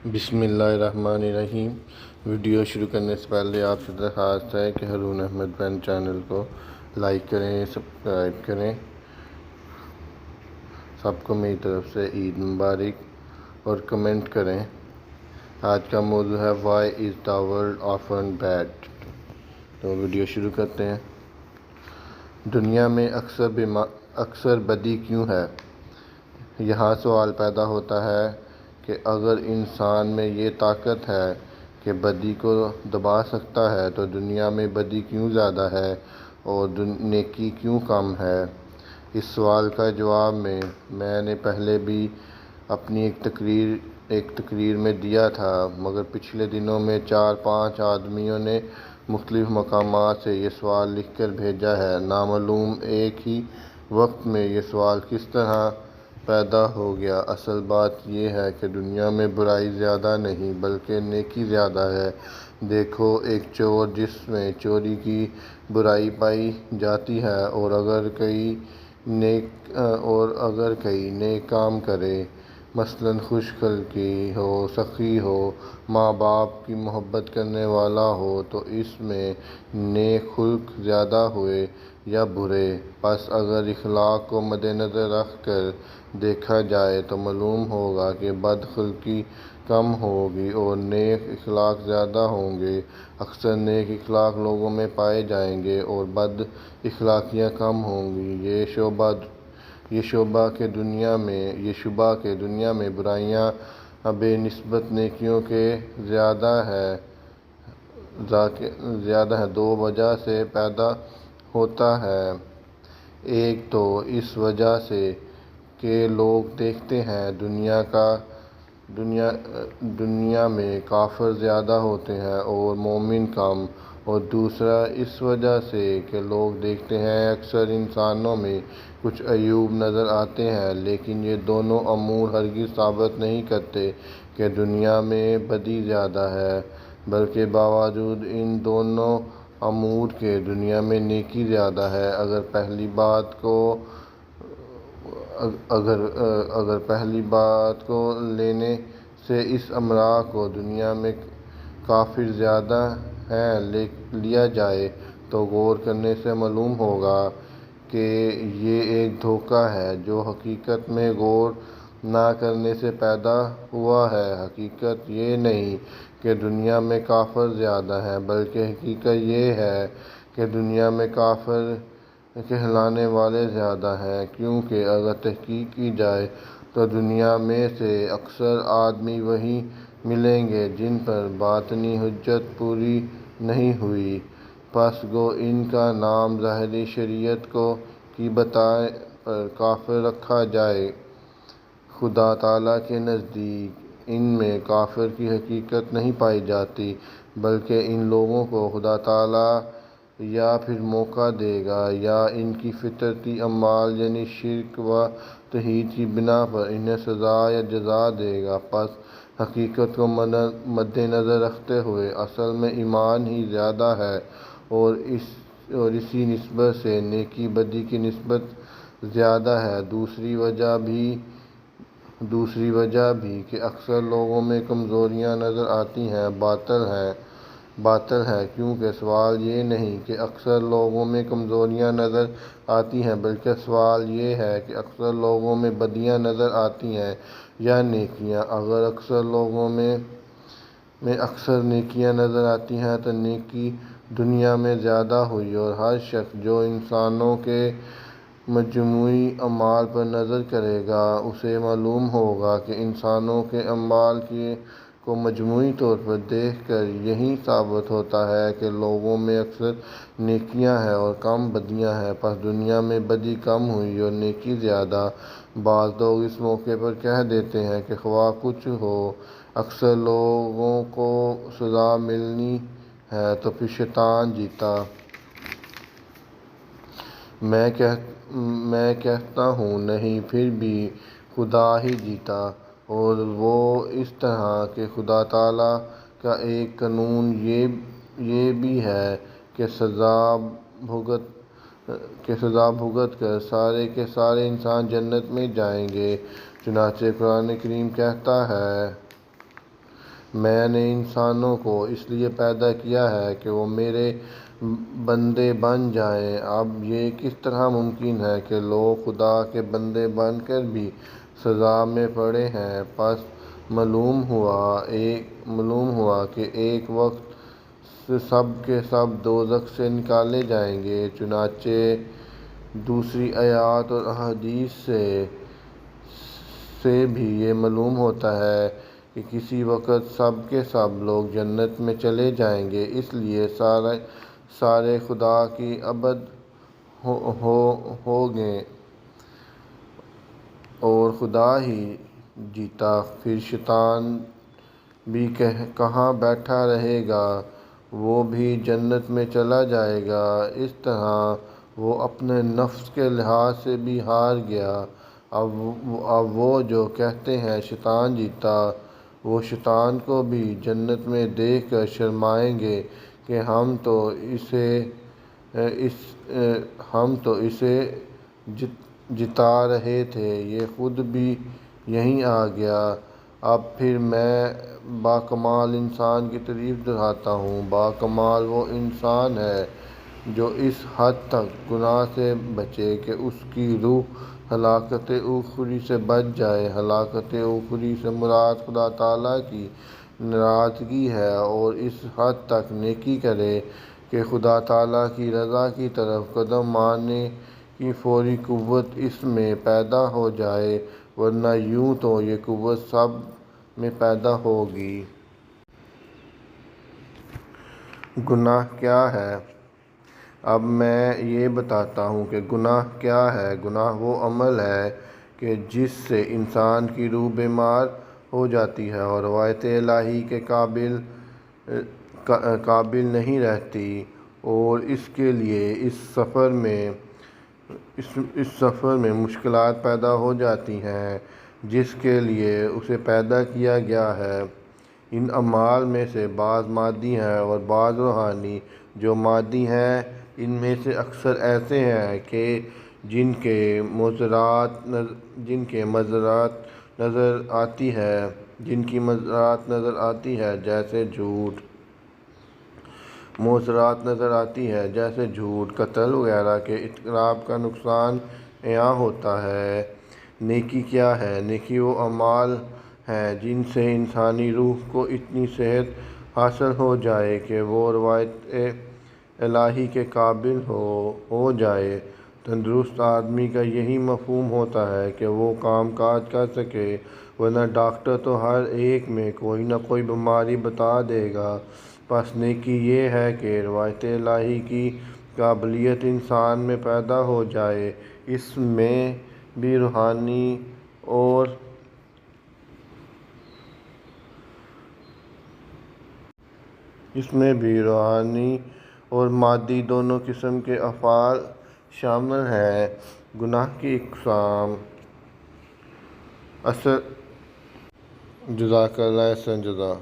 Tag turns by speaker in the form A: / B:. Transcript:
A: بسم اللہ الرحمن الرحیم۔ ویڈیو شروع کرنے سے پہلے آپ سے درخواست ہے کہ ہارون احمد بین چینل کو لائک کریں، سبسکرائب کریں۔ سب کو میری طرف سے عید مبارک اور کمنٹ کریں۔ آج کا موضوع ہے why is the world often bad. تو ویڈیو شروع کرتے ہیں۔ دنیا میں اکثر بدی کیوں ہے؟ یہاں سوال پیدا ہوتا ہے کہ اگر انسان میں یہ طاقت ہے کہ بدی کو دبا سکتا ہے تو دنیا میں بدی کیوں زیادہ ہے اور نیکی کیوں کم ہے؟ اس سوال کا جواب میں نے پہلے بھی اپنی ایک تقریر میں دیا تھا، مگر پچھلے دنوں میں 4-5 آدمیوں نے مختلف مقامات سے یہ سوال لکھ کر بھیجا ہے۔ نامعلوم ایک ہی وقت میں یہ سوال کس طرح پیدا ہو گیا۔ اصل بات یہ ہے کہ دنیا میں برائی زیادہ نہیں بلکہ نیکی زیادہ ہے۔ دیکھو ایک چور جس میں چوری کی برائی پائی جاتی ہے اور اگر کئی نیک کام کرے، مثلاً خوش خلقی ہو، سخی ہو، ماں باپ کی محبت کرنے والا ہو، تو اس میں نیک خلق زیادہ ہوئے یا برے؟ پس اگر اخلاق کو مد نظر رکھ کر دیکھا جائے تو معلوم ہوگا کہ بد خلقی کم ہوگی اور نیک اخلاق زیادہ ہوں گے۔ اکثر نیک اخلاق لوگوں میں پائے جائیں گے اور بد اخلاقیاں کم ہوں گی۔ یہ شبہ کہ دنیا میں برائیاں بہ نسبت نیکیوں کے زیادہ ہیں، دو وجہ سے پیدا ہوتا ہے۔ ایک تو اس وجہ سے کہ لوگ دیکھتے ہیں دنیا میں کافر زیادہ ہوتے ہیں اور مومن کم، اور دوسرا اس وجہ سے کہ لوگ دیکھتے ہیں اکثر انسانوں میں کچھ عیوب نظر آتے ہیں، لیکن یہ دونوں امور ہرگز ثابت نہیں کرتے کہ دنیا میں بدی زیادہ ہے، بلکہ باوجود ان دونوں امور کے دنیا میں نیکی زیادہ ہے۔ اگر پہلی بات کو لینے سے اس امر کو دنیا میں کافر زیادہ ہیں لیا جائے تو غور کرنے سے معلوم ہوگا کہ یہ ایک دھوکہ ہے جو حقیقت میں غور نہ کرنے سے پیدا ہوا ہے۔ حقیقت یہ نہیں کہ دنیا میں کافر زیادہ ہیں، بلکہ حقیقت یہ ہے کہ دنیا میں کافر کہلانے والے زیادہ ہیں، کیونکہ اگر تحقیق کی جائے تو دنیا میں سے اکثر آدمی وہی ملیں گے جن پر باطنی حجت پوری نہیں ہوئی، پس گو ان کا نام ظاہری شریعت کی بتائی پر کافر رکھا جائے۔ خدا تعالیٰ کے نزدیک ان میں کفر کی حقیقت نہیں پائی جاتی، بلکہ ان لوگوں کو خدا تعالیٰ یا پھر موقع دے گا یا ان کی فطرتی اعمال یعنی شرک و توحید کی بنا پر انہیں سزا یا جزا دے گا۔ پس حقیقت کو مد نظر رکھتے ہوئے اصل میں ایمان ہی زیادہ ہے اور اسی نسبت سے نیکی بدی کی نسبت زیادہ ہے۔ دوسری وجہ بھی کہ اکثر لوگوں میں کمزوریاں نظر آتی ہیں باطل ہے، کیونکہ سوال یہ نہیں کہ اکثر لوگوں میں کمزوریاں نظر آتی ہیں، بلکہ سوال یہ ہے کہ اکثر لوگوں میں بدیاں نظر آتی ہیں یا نیکیاں۔ اگر اکثر لوگوں میں اکثر نیکیاں نظر آتی ہیں تو نیکی دنیا میں زیادہ ہوئی، اور ہر شخص جو انسانوں کے مجموعی اعمال پر نظر کرے گا اسے معلوم ہوگا کہ انسانوں کے اعمال کو مجموعی طور پر دیکھ کر یہی ثابت ہوتا ہے کہ لوگوں میں اکثر نیکیاں ہیں اور کم بدیاں ہیں، پس دنیا میں بدی کم ہوئی اور نیکی زیادہ۔ بعض لوگ اس موقع پر کہہ دیتے ہیں کہ خواہ کچھ ہو، اکثر لوگوں کو سزا ملنی ہے تو پھر شیطان جیتا۔ میں کہتا ہوں نہیں، پھر بھی خدا ہی جیتا، اور وہ اس طرح کہ خدا تعالیٰ کا ایک قانون یہ بھی ہے کہ سزا بھگت کر سارے کے سارے انسان جنت میں جائیں گے۔ چنانچہ قرآن کریم کہتا ہے میں نے انسانوں کو اس لیے پیدا کیا ہے کہ وہ میرے بندے بن جائیں۔ اب یہ کس طرح ممکن ہے کہ لوگ خدا کے بندے بن کر بھی سزا میں پڑے ہیں؟ پس معلوم ہوا کہ ایک وقت سب کے سب دوزخ سے نکالے جائیں گے۔ چنانچہ دوسری آیات اور احادیث سے بھی یہ معلوم ہوتا ہے کہ کسی وقت سب کے سب لوگ جنت میں چلے جائیں گے۔ اس لیے سارے خدا کی عبد ہوں گے اور خدا ہی جیتا۔ پھر شیطان بھی کہاں بیٹھا رہے گا، وہ بھی جنت میں چلا جائے گا۔ اس طرح وہ اپنے نفس کے لحاظ سے بھی ہار گیا۔ اب وہ جو کہتے ہیں شیطان جیتا، وہ شیطان کو بھی جنت میں دیکھ کر شرمائیں گے کہ ہم تو اسے جتا رہے تھے، یہ خود بھی یہیں آ گیا۔ اب پھر میں باکمال انسان کی طرف دہراتا ہوں۔ باکمال وہ انسان ہے جو اس حد تک گناہ سے بچے کہ اس کی روح ہلاکت اخروی سے بچ جائے۔ ہلاکت اخروی سے مراد خدا تعالیٰ کی ناراضگی ہے، اور اس حد تک نیکی کرے کہ خدا تعالیٰ کی رضا کی طرف قدم مارنے کی فوری قوت اس میں پیدا ہو جائے، ورنہ یوں تو یہ قوت سب میں پیدا ہوگی۔ گناہ کیا ہے؟ اب میں یہ بتاتا ہوں کہ گناہ کیا ہے۔ گناہ وہ عمل ہے کہ جس سے انسان کی روح بیمار ہو جاتی ہے اور روایت الہی کے قابل نہیں رہتی، اور اس کے لیے اس سفر میں مشکلات پیدا ہو جاتی ہیں جس کے لیے اسے پیدا کیا گیا ہے۔ ان اعمال میں سے بعض مادی ہیں اور بعض روحانی۔ جو مادی ہیں ان میں سے اکثر ایسے ہیں کہ جن کے مضرات نظر آتی ہے جیسے جھوٹ، قتل وغیرہ کے ارتکاب کا نقصان عیاں ہوتا ہے۔ نیکی کیا ہے؟ نیکی وہ اعمال ہیں جن سے انسانی روح کو اتنی صحت حاصل ہو جائے کہ وہ روایت الہی کے قابل ہو جائے۔ تندرست آدمی کا یہی مفہوم ہوتا ہے کہ وہ کام کاج کر سکے، ورنہ ڈاکٹر تو ہر ایک میں کوئی نہ کوئی بیماری بتا دے گا۔ پس نیکی یہ ہے کہ روایت الہی کی قابلیت انسان میں پیدا ہو جائے، اس میں بھی روحانی اور مادی دونوں قسم کے افعال شامل ہیں۔ گناہ کی اقسام۔ جزاک اللہ احسن جزا۔